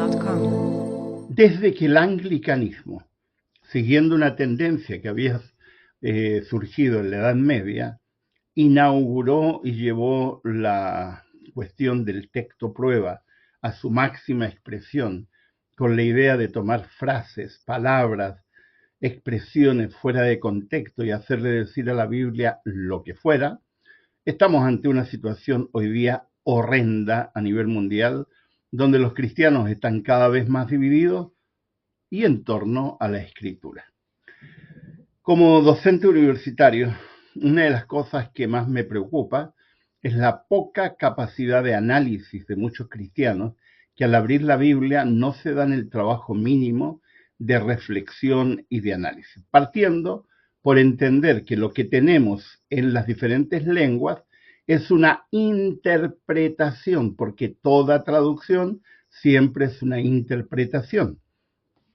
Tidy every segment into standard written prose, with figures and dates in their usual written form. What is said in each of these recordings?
www.eclesiastes.com. Desde que el anglicanismo, siguiendo una tendencia que había surgido en la Edad Media, inauguró y llevó la cuestión del texto prueba a su máxima expresión, con la idea de tomar frases, palabras, expresiones fuera de contexto y hacerle decir a la Biblia lo que fuera, estamos ante una situación hoy día horrenda a nivel mundial, donde los cristianos están cada vez más divididos y en torno a la escritura. Como docente universitario, una de las cosas que más me preocupa es la poca capacidad de análisis de muchos cristianos que al abrir la Biblia no se dan el trabajo mínimo de reflexión y de análisis, partiendo por entender que lo que tenemos en las diferentes lenguas es una interpretación, porque toda traducción siempre es una interpretación.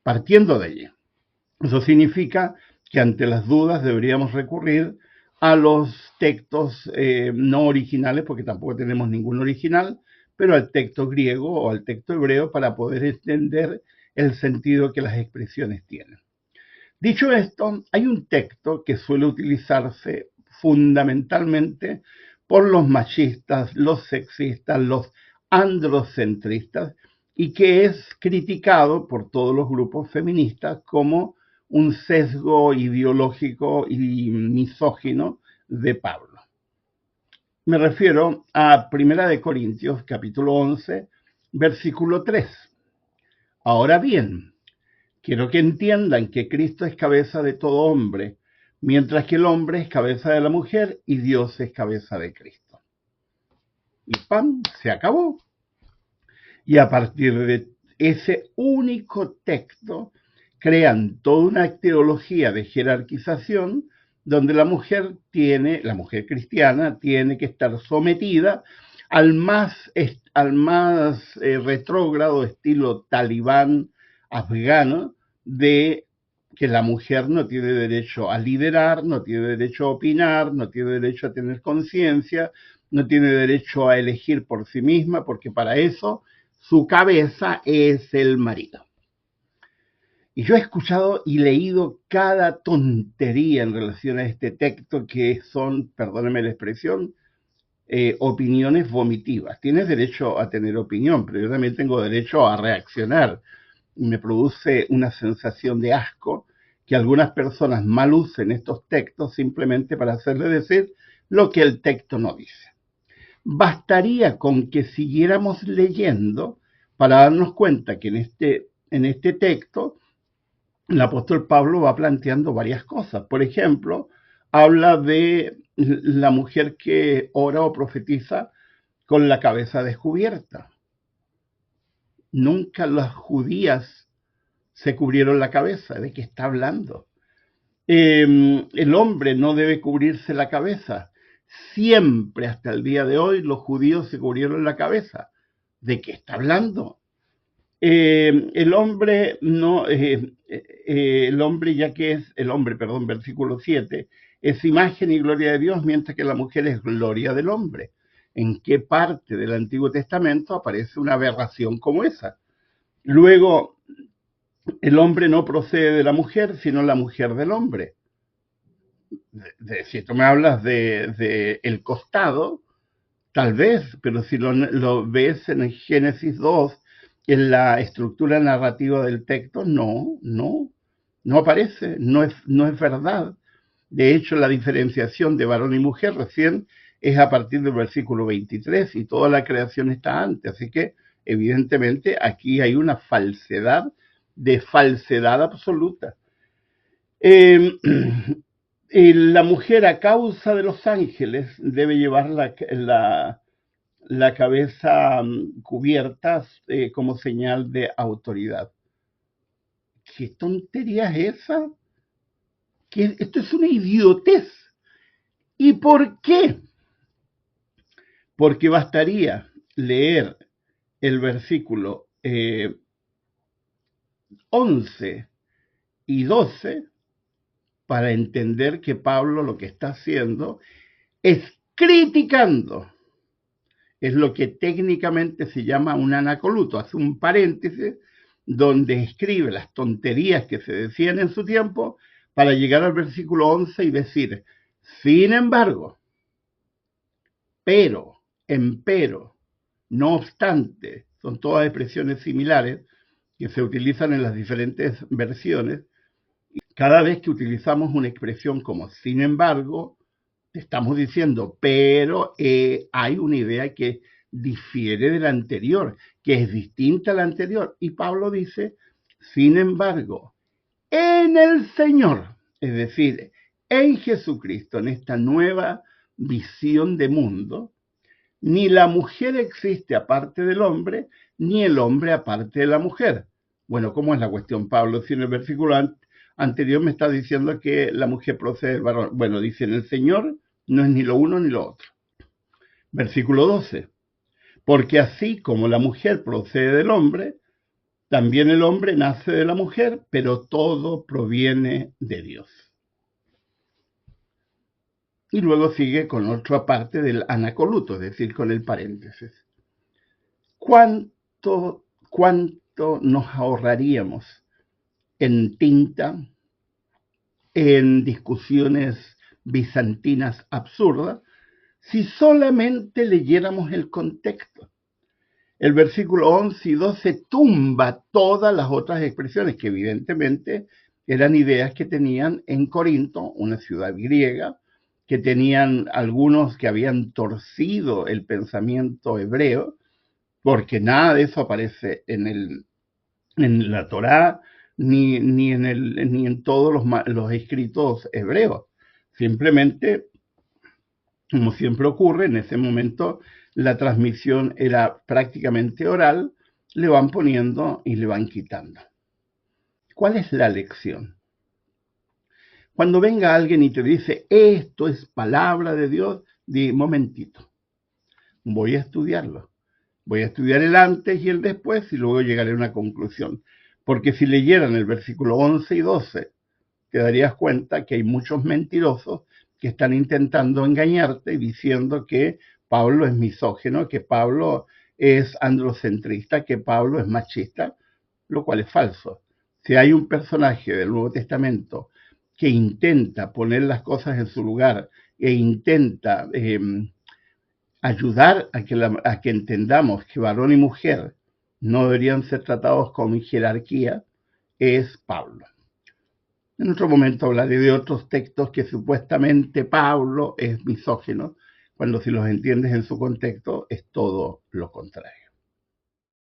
Partiendo de ello, eso significa que ante las dudas deberíamos recurrir a los textos no originales, porque tampoco tenemos ningún original, pero al texto griego o al texto hebreo para poder entender el sentido que las expresiones tienen. Dicho esto, hay un texto que suele utilizarse fundamentalmente por los machistas, los sexistas, los androcentristas, y que es criticado por todos los grupos feministas como un sesgo ideológico y misógino de Pablo. Me refiero a 1 Corintios, capítulo 11, versículo 3. Ahora bien, quiero que entiendan que Cristo es cabeza de todo hombre, mientras que el hombre es cabeza de la mujer y Dios es cabeza de Cristo. Y ¡pam! Se acabó. Y a partir de ese único texto, crean toda una teología de jerarquización donde la mujer cristiana, tiene que estar sometida al más retrógrado estilo talibán afgano de que la mujer no tiene derecho a liderar, no tiene derecho a opinar, no tiene derecho a tener conciencia, no tiene derecho a elegir por sí misma, porque para eso su cabeza es el marido. Y yo he escuchado y leído cada tontería en relación a este texto que son, perdónenme la expresión, opiniones vomitivas. Tienes derecho a tener opinión, pero yo también tengo derecho a reaccionar. Me produce una sensación de asco que algunas personas mal usen estos textos simplemente para hacerle decir lo que el texto no dice. Bastaría con que siguiéramos leyendo para darnos cuenta que en este texto el apóstol Pablo va planteando varias cosas. Por ejemplo, habla de la mujer que ora o profetiza con la cabeza descubierta. Nunca las judías se cubrieron la cabeza. ¿De qué está hablando? El hombre no debe cubrirse la cabeza. Siempre, hasta el día de hoy, los judíos se cubrieron la cabeza. ¿De qué está hablando? El hombre, ya que es el hombre, versículo 7, es imagen y gloria de Dios, mientras que la mujer es gloria del hombre. ¿En qué parte del Antiguo Testamento aparece una aberración como esa? Luego, el hombre no procede de la mujer, sino la mujer del hombre. Si tú me hablas de el costado, tal vez, pero si lo ves en Génesis 2, en la estructura narrativa del texto, no aparece, no es verdad. De hecho, la diferenciación de varón y mujer recién es a partir del versículo 23 y toda la creación está antes. Así que, evidentemente, aquí hay una falsedad absoluta. La mujer, a causa de los ángeles, debe llevar la cabeza cubierta como señal de autoridad. ¿Qué tontería es esa? Esto es una idiotez. ¿Y por qué? Porque bastaría leer el versículo 11 y 12 para entender que Pablo lo que está haciendo es criticando Es lo que técnicamente se llama un anacoluto. Hace un paréntesis donde escribe las tonterías que se decían en su tiempo para llegar al versículo 11 y decir, sin embargo, pero, empero, no obstante, son todas expresiones similares que se utilizan en las diferentes versiones. Cada vez que utilizamos una expresión como sin embargo, estamos diciendo, pero hay una idea que difiere de la anterior, que es distinta a la anterior. Y Pablo dice, sin embargo, en el Señor, es decir, en Jesucristo, en esta nueva visión de mundo, ni la mujer existe aparte del hombre, ni el hombre aparte de la mujer. Bueno, ¿cómo es la cuestión, Pablo? Si en el versículo anterior me está diciendo que la mujer procede del varón. Bueno, dice, en el Señor no es ni lo uno ni lo otro. Versículo 12. Porque así como la mujer procede del hombre, también el hombre nace de la mujer, pero todo proviene de Dios. Y luego sigue con otra parte del anacoluto, es decir, con el paréntesis. ¿Cuánto nos ahorraríamos en tinta, en discusiones bizantinas absurdas, si solamente leyéramos el contexto? El versículo 11 y 12 tumba todas las otras expresiones que evidentemente eran ideas que tenían en Corinto, una ciudad griega, que tenían algunos que habían torcido el pensamiento hebreo, porque nada de eso aparece en la Torá ni en todos los escritos hebreos. Simplemente, como siempre ocurre, en ese momento la transmisión era prácticamente oral, le van poniendo y le van quitando. ¿Cuál es la lección? Cuando venga alguien y te dice, esto es palabra de Dios, di, momentito, voy a estudiarlo. Voy a estudiar el antes y el después y luego llegaré a una conclusión. Porque si leyeran el versículo 11 y 12, te darías cuenta que hay muchos mentirosos que están intentando engañarte diciendo que Pablo es misógino, que Pablo es androcentrista, que Pablo es machista, lo cual es falso. Si hay un personaje del Nuevo Testamento que intenta poner las cosas en su lugar e intenta ayudar a que entendamos que varón y mujer no deberían ser tratados con jerarquía, es Pablo. En otro momento hablaré de otros textos que supuestamente Pablo es misógino, cuando si los entiendes en su contexto es todo lo contrario.